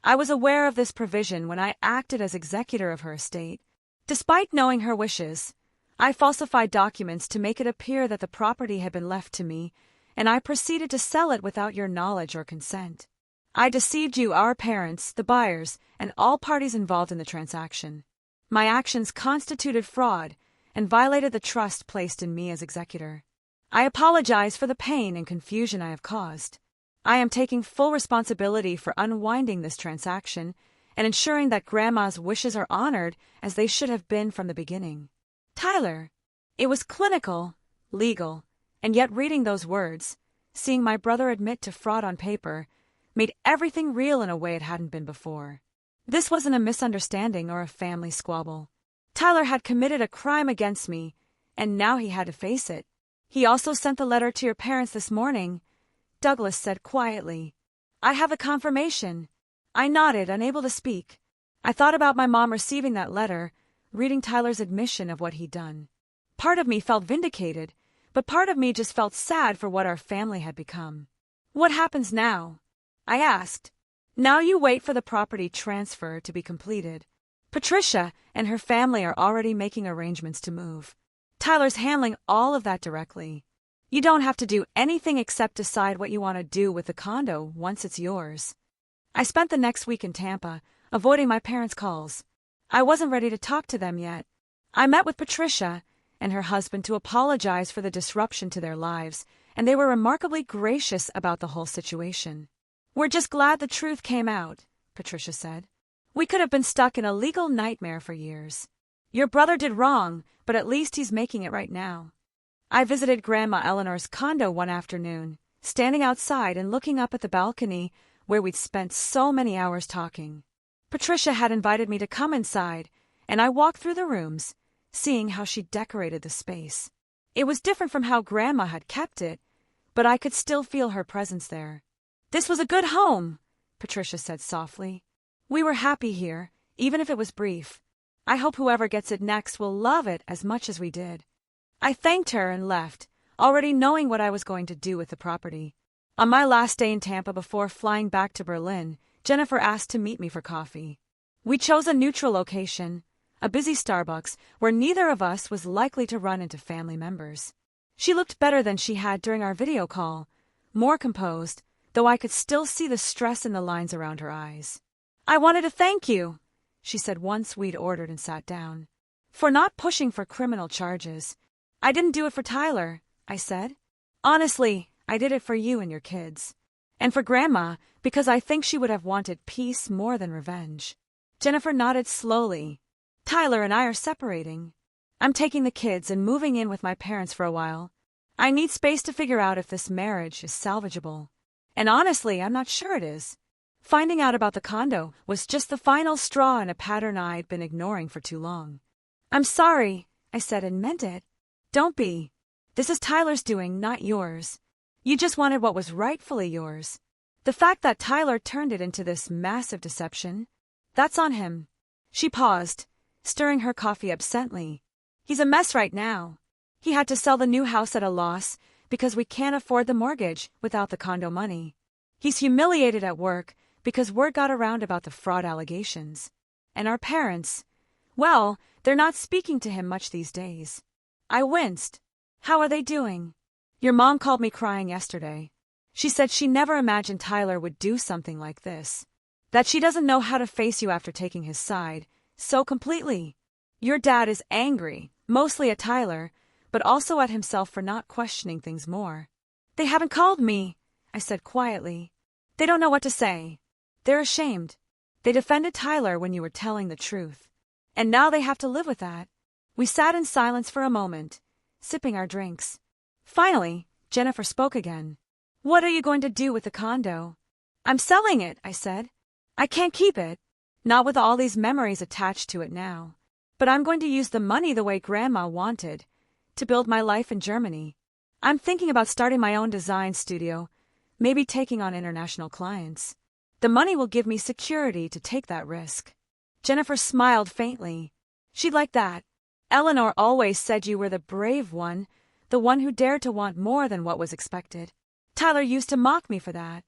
I was aware of this provision when I acted as executor of her estate. Despite knowing her wishes, I falsified documents to make it appear that the property had been left to me, and I proceeded to sell it without your knowledge or consent. I deceived you, our parents, the buyers, and all parties involved in the transaction. My actions constituted fraud and violated the trust placed in me as executor. I apologize for the pain and confusion I have caused. I am taking full responsibility for unwinding this transaction and ensuring that Grandma's wishes are honored as they should have been from the beginning. Tyler. It was clinical, legal, and yet reading those words, seeing my brother admit to fraud on paper, made everything real in a way it hadn't been before. This wasn't a misunderstanding or a family squabble. Tyler had committed a crime against me, and now he had to face it. He also sent the letter to your parents this morning, Douglas said quietly. I have the confirmation. I nodded, unable to speak. I thought about my mom receiving that letter, reading Tyler's admission of what he'd done. Part of me felt vindicated, but part of me just felt sad for what our family had become. What happens now? I asked. Now you wait for the property transfer to be completed. Patricia and her family are already making arrangements to move. Tyler's handling all of that directly. You don't have to do anything except decide what you want to do with the condo once it's yours. I spent the next week in Tampa, avoiding my parents' calls. I wasn't ready to talk to them yet. I met with Patricia and her husband to apologize for the disruption to their lives, and they were remarkably gracious about the whole situation. We're just glad the truth came out, Patricia said. We could have been stuck in a legal nightmare for years. Your brother did wrong, but at least he's making it right now. I visited Grandma Eleanor's condo one afternoon, standing outside and looking up at the balcony where we'd spent so many hours talking. Patricia had invited me to come inside, and I walked through the rooms, seeing how she decorated the space. It was different from how Grandma had kept it, but I could still feel her presence there. This was a good home, Patricia said softly. We were happy here, even if it was brief. I hope whoever gets it next will love it as much as we did. I thanked her and left, already knowing what I was going to do with the property. On my last day in Tampa before flying back to Berlin, Jennifer asked to meet me for coffee. We chose a neutral location, a busy Starbucks where neither of us was likely to run into family members. She looked better than she had during our video call, more composed, though I could still see the stress in the lines around her eyes. I wanted to thank you, she said once we'd ordered and sat down, for not pushing for criminal charges. I didn't do it for Tyler, I said. Honestly, I did it for you and your kids. And for Grandma, because I think she would have wanted peace more than revenge. Jennifer nodded slowly. Tyler and I are separating. I'm taking the kids and moving in with my parents for a while. I need space to figure out if this marriage is salvageable. And honestly, I'm not sure it is. Finding out about the condo was just the final straw in a pattern I'd been ignoring for too long. I'm sorry, I said and meant it. Don't be. This is Tyler's doing, not yours. You just wanted what was rightfully yours. The fact that Tyler turned it into this massive deception, that's on him. She paused, stirring her coffee absently. He's a mess right now. He had to sell the new house at a loss because we can't afford the mortgage without the condo money. He's humiliated at work because word got around about the fraud allegations. And our parents, well, they're not speaking to him much these days. I winced. How are they doing? Your mom called me crying yesterday. She said she never imagined Tyler would do something like this. That she doesn't know how to face you after taking his side, so completely. Your dad is angry, mostly at Tyler, but also at himself for not questioning things more. They haven't called me, I said quietly. They don't know what to say. They're ashamed. They defended Tyler when you were telling the truth. And now they have to live with that. We sat in silence for a moment, sipping our drinks. Finally, Jennifer spoke again. What are you going to do with the condo? I'm selling it, I said. I can't keep it. Not with all these memories attached to it now. But I'm going to use the money the way Grandma wanted, to build my life in Germany. I'm thinking about starting my own design studio, maybe taking on international clients. The money will give me security to take that risk. Jennifer smiled faintly. She'd like that. Eleanor always said you were the brave one, the one who dared to want more than what was expected. Tyler used to mock me for that.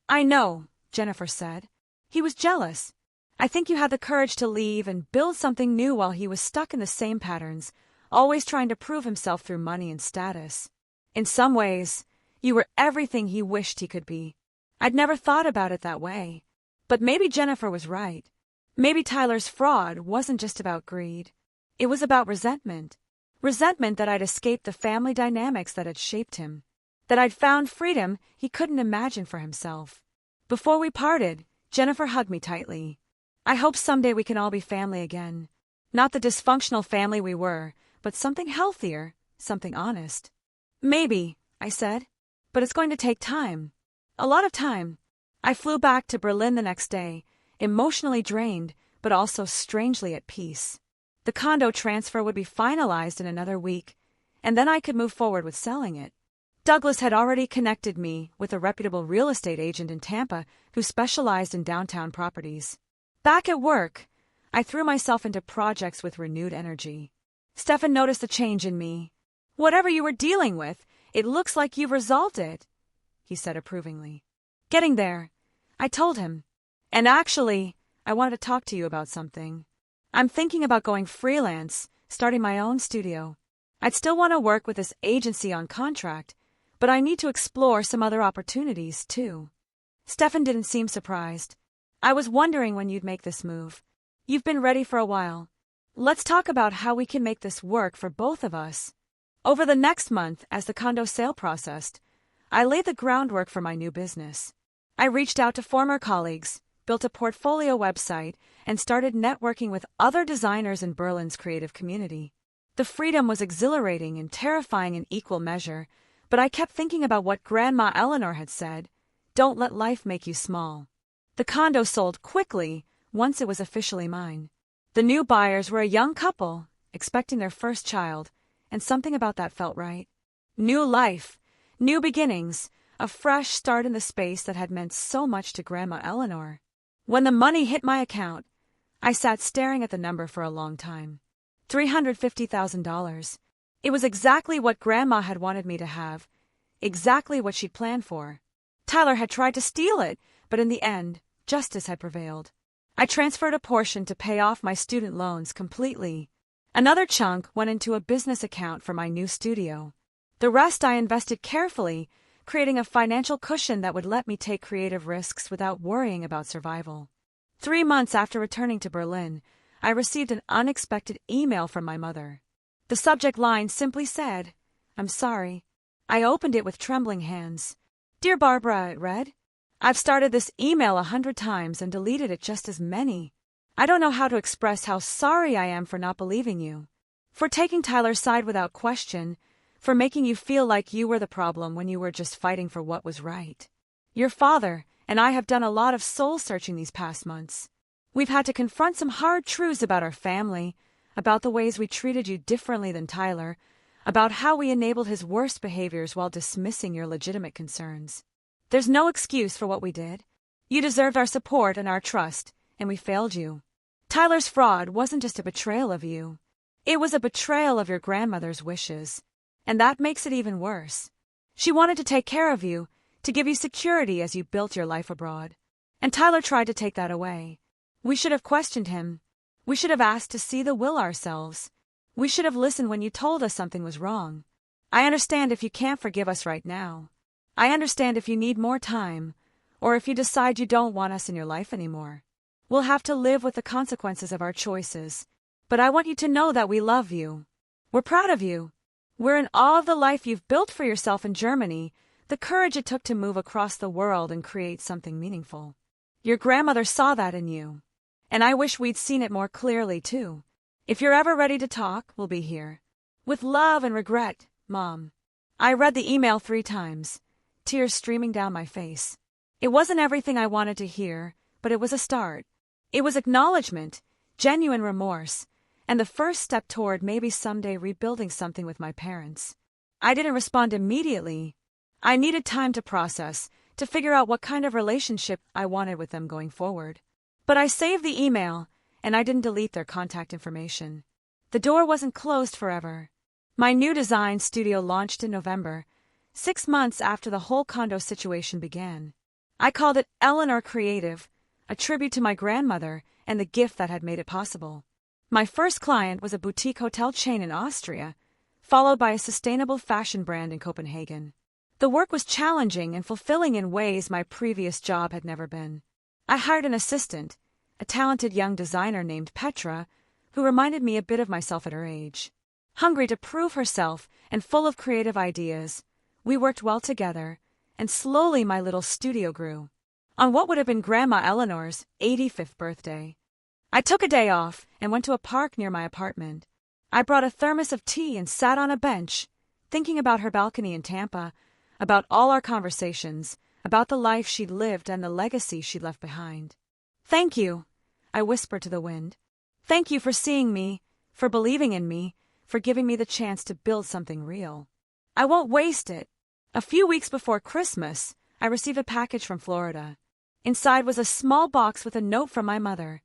I know, Jennifer said. He was jealous. I think you had the courage to leave and build something new while he was stuck in the same patterns, always trying to prove himself through money and status. In some ways, you were everything he wished he could be. I'd never thought about it that way. But maybe Jennifer was right. Maybe Tyler's fraud wasn't just about greed. It was about resentment. Resentment that I'd escaped the family dynamics that had shaped him. That I'd found freedom he couldn't imagine for himself. Before we parted, Jennifer hugged me tightly. I hope someday we can all be family again. Not the dysfunctional family we were, but something healthier, something honest. Maybe, I said. But it's going to take time. A lot of time. I flew back to Berlin the next day, emotionally drained, but also strangely at peace. The condo transfer would be finalized in another week, and then I could move forward with selling it. Douglas had already connected me with a reputable real estate agent in Tampa who specialized in downtown properties. Back at work, I threw myself into projects with renewed energy. Stefan noticed a change in me. Whatever you were dealing with, it looks like you've resolved it, he said approvingly. Getting there, I told him. And actually, I wanted to talk to you about something. I'm thinking about going freelance, starting my own studio. I'd still want to work with this agency on contract, but I need to explore some other opportunities, too. Stefan didn't seem surprised. I was wondering when you'd make this move. You've been ready for a while. Let's talk about how we can make this work for both of us. Over the next month, as the condo sale processed, I laid the groundwork for my new business. I reached out to former colleagues, built a portfolio website, and started networking with other designers in Berlin's creative community. The freedom was exhilarating and terrifying in equal measure, but I kept thinking about what Grandma Eleanor had said, "Don't let life make you small." The condo sold quickly once it was officially mine. The new buyers were a young couple, expecting their first child, and something about that felt right. New life, new beginnings, a fresh start in the space that had meant so much to Grandma Eleanor. When the money hit my account, I sat staring at the number for a long time. $350,000. It was exactly what Grandma had wanted me to have, exactly what she'd planned for. Tyler had tried to steal it, but in the end, justice had prevailed. I transferred a portion to pay off my student loans completely. Another chunk went into a business account for my new studio. The rest I invested carefully, creating a financial cushion that would let me take creative risks without worrying about survival. 3 months after returning to Berlin, I received an unexpected email from my mother. The subject line simply said, "I'm sorry." I opened it with trembling hands. "Dear Barbara," it read, "I've started this email 100 times and deleted it just as many. I don't know how to express how sorry I am for not believing you, for taking Tyler's side without question, for making you feel like you were the problem when you were just fighting for what was right. Your father and I have done a lot of soul-searching these past months. We've had to confront some hard truths about our family, about the ways we treated you differently than Tyler, about how we enabled his worst behaviors while dismissing your legitimate concerns. There's no excuse for what we did. You deserved our support and our trust, and we failed you. Tyler's fraud wasn't just a betrayal of you. It was a betrayal of your grandmother's wishes. And that makes it even worse. She wanted to take care of you, to give you security as you built your life abroad. And Tyler tried to take that away. We should have questioned him. We should have asked to see the will ourselves. We should have listened when you told us something was wrong. I understand if you can't forgive us right now. I understand if you need more time, or if you decide you don't want us in your life anymore. We'll have to live with the consequences of our choices. But I want you to know that we love you. We're proud of you. We're in awe of the life you've built for yourself in Germany, the courage it took to move across the world and create something meaningful. Your grandmother saw that in you. And I wish we'd seen it more clearly, too. If you're ever ready to talk, we'll be here. With love and regret, Mom. I read the email 3 times, tears streaming down my face. It wasn't everything I wanted to hear, but it was a start. It was acknowledgement, genuine remorse, and the first step toward maybe someday rebuilding something with my parents. I didn't respond immediately. I needed time to process, to figure out what kind of relationship I wanted with them going forward. But I saved the email, and I didn't delete their contact information. The door wasn't closed forever. My new design studio launched in November, 6 months after the whole condo situation began. I called it Eleanor Creative, a tribute to my grandmother and the gift that had made it possible. My first client was a boutique hotel chain in Austria, followed by a sustainable fashion brand in Copenhagen. The work was challenging and fulfilling in ways my previous job had never been. I hired an assistant, a talented young designer named Petra, who reminded me a bit of myself at her age. Hungry to prove herself and full of creative ideas, we worked well together, and slowly my little studio grew. On what would have been Grandma Eleanor's 85th birthday, I took a day off and went to a park near my apartment. I brought a thermos of tea and sat on a bench, thinking about her balcony in Tampa, about all our conversations, about the life she'd lived and the legacy she'd left behind. "Thank you," I whispered to the wind. "Thank you for seeing me, for believing in me, for giving me the chance to build something real. I won't waste it." A few weeks before Christmas, I received a package from Florida. Inside was a small box with a note from my mother.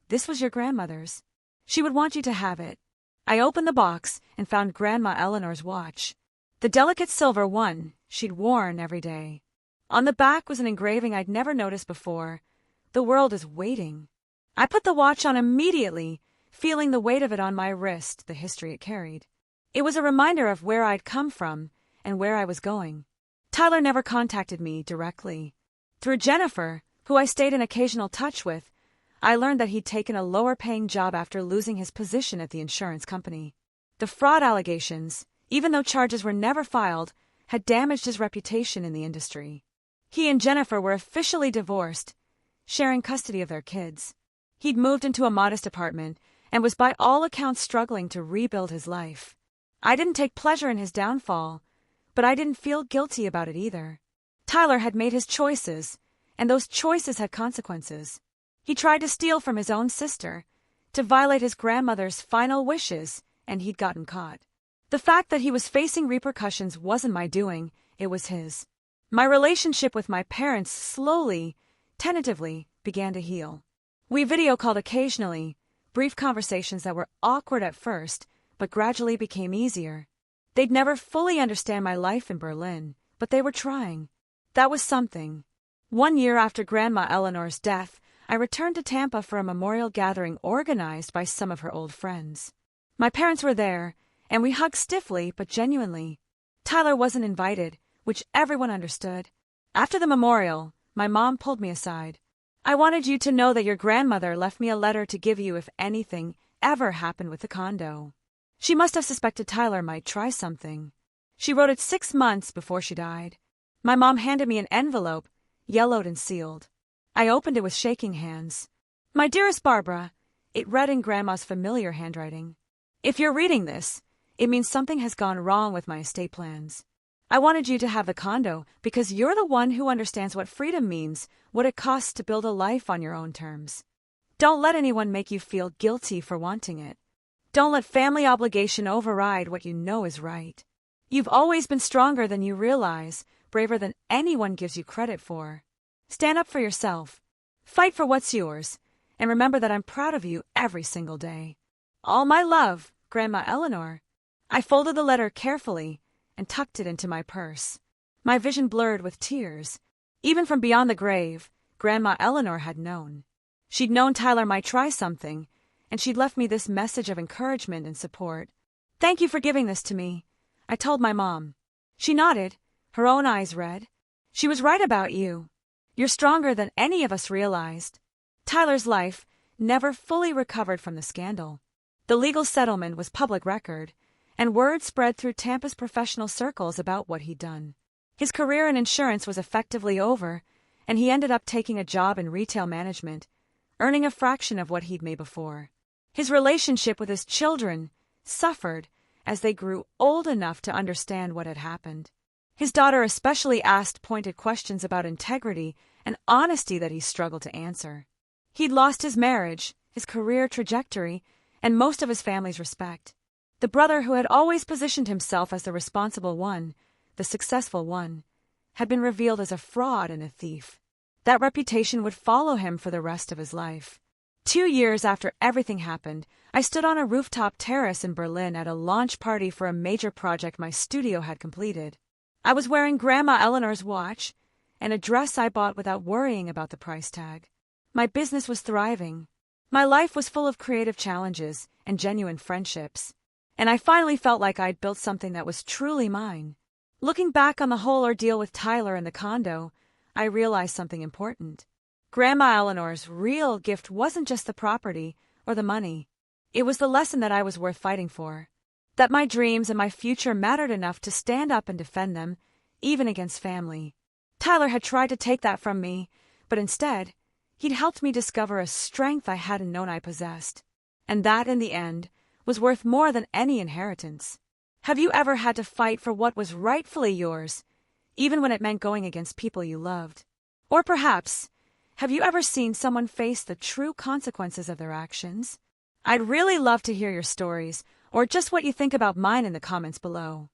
"This was your grandmother's. She would want you to have it." I opened the box and found Grandma Eleanor's watch, the delicate silver one she'd worn every day. On the back was an engraving I'd never noticed before. "The world is waiting." I put the watch on immediately, feeling the weight of it on my wrist, the history it carried. It was a reminder of where I'd come from and where I was going. Tyler never contacted me directly. Through Jennifer, who I stayed in occasional touch with, I learned that he'd taken a lower-paying job after losing his position at the insurance company. The fraud allegations, even though charges were never filed, had damaged his reputation in the industry. He and Jennifer were officially divorced, sharing custody of their kids. He'd moved into a modest apartment and was by all accounts struggling to rebuild his life. I didn't take pleasure in his downfall, but I didn't feel guilty about it either. Tyler had made his choices, and those choices had consequences. He tried to steal from his own sister, to violate his grandmother's final wishes, and he'd gotten caught. The fact that he was facing repercussions wasn't my doing, it was his. My relationship with my parents slowly, tentatively, began to heal. We video called occasionally, brief conversations that were awkward at first, but gradually became easier. They'd never fully understand my life in Berlin, but they were trying. That was something. 1 year after Grandma Eleanor's death, I returned to Tampa for a memorial gathering organized by some of her old friends. My parents were there, and we hugged stiffly but genuinely. Tyler wasn't invited, which everyone understood. After the memorial, my mom pulled me aside. "I wanted you to know that your grandmother left me a letter to give you if anything ever happened with the condo." She must have suspected Tyler might try something. She wrote it 6 months before she died. My mom handed me an envelope, yellowed and sealed. I opened it with shaking hands. "My dearest Barbara," it read in Grandma's familiar handwriting. "If you're reading this, it means something has gone wrong with my estate plans. I wanted you to have the condo because you're the one who understands what freedom means, what it costs to build a life on your own terms. Don't let anyone make you feel guilty for wanting it. Don't let family obligation override what you know is right. You've always been stronger than you realize, braver than anyone gives you credit for. Stand up for yourself. Fight for what's yours, and remember that I'm proud of you every single day. All my love, Grandma Eleanor." I folded the letter carefully and tucked it into my purse. My vision blurred with tears. Even from beyond the grave, Grandma Eleanor had known. She'd known Tyler might try something, and she'd left me this message of encouragement and support. "Thank you for giving this to me," I told my mom. She nodded, her own eyes red. "She was right about you. You're stronger than any of us realized." Tyler's life never fully recovered from the scandal. The legal settlement was public record, and word spread through Tampa's professional circles about what he'd done. His career in insurance was effectively over, and he ended up taking a job in retail management, earning a fraction of what he'd made before. His relationship with his children suffered as they grew old enough to understand what had happened. His daughter especially asked pointed questions about integrity and honesty that he struggled to answer. He'd lost his marriage, his career trajectory, and most of his family's respect. The brother who had always positioned himself as the responsible one, the successful one, had been revealed as a fraud and a thief. That reputation would follow him for the rest of his life. 2 years after everything happened, I stood on a rooftop terrace in Berlin at a launch party for a major project my studio had completed. I was wearing Grandma Eleanor's watch and a dress I bought without worrying about the price tag. My business was thriving. My life was full of creative challenges and genuine friendships. And I finally felt like I'd built something that was truly mine. Looking back on the whole ordeal with Tyler and the condo, I realized something important. Grandma Eleanor's real gift wasn't just the property or the money. It was the lesson that I was worth fighting for. That my dreams and my future mattered enough to stand up and defend them, even against family. Tyler had tried to take that from me, but instead, he'd helped me discover a strength I hadn't known I possessed. And that, in the end, was worth more than any inheritance. Have you ever had to fight for what was rightfully yours, even when it meant going against people you loved? Or perhaps, have you ever seen someone face the true consequences of their actions? I'd really love to hear your stories, or just what you think about mine in the comments below.